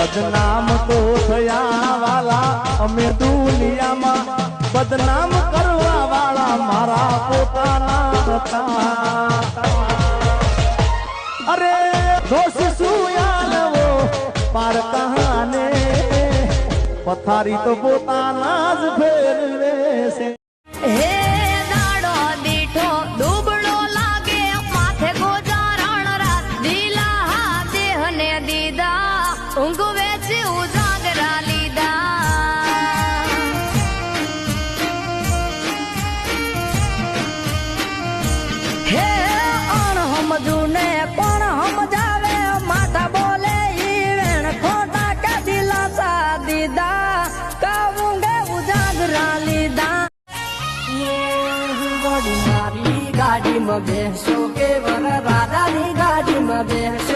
બદનામ તો થયા વાલા અમે દુનિયામાં બદનામ કરવા વાળા મારા પોતાના હતા અરે દોષ શું યાલવો પાર કહાને પથારી તો પોતાના જ ફેરવે છે હે દાડો દીઠો દુબળો લાગે માથે ગોજારણ રાત દીલા દેહને દીદા ઊંઘ વેચી ઉજાગરા લીધા હે અણહમજુ ને કોણ સમજાવે માથા બોલે ઈ વેણ ખોટા કે દિલાસા દીદા કાવુંગે ઉજાગરા લીધા ગાડીમાં બેસો કે વર રાજાની ગાડીમાં બેસો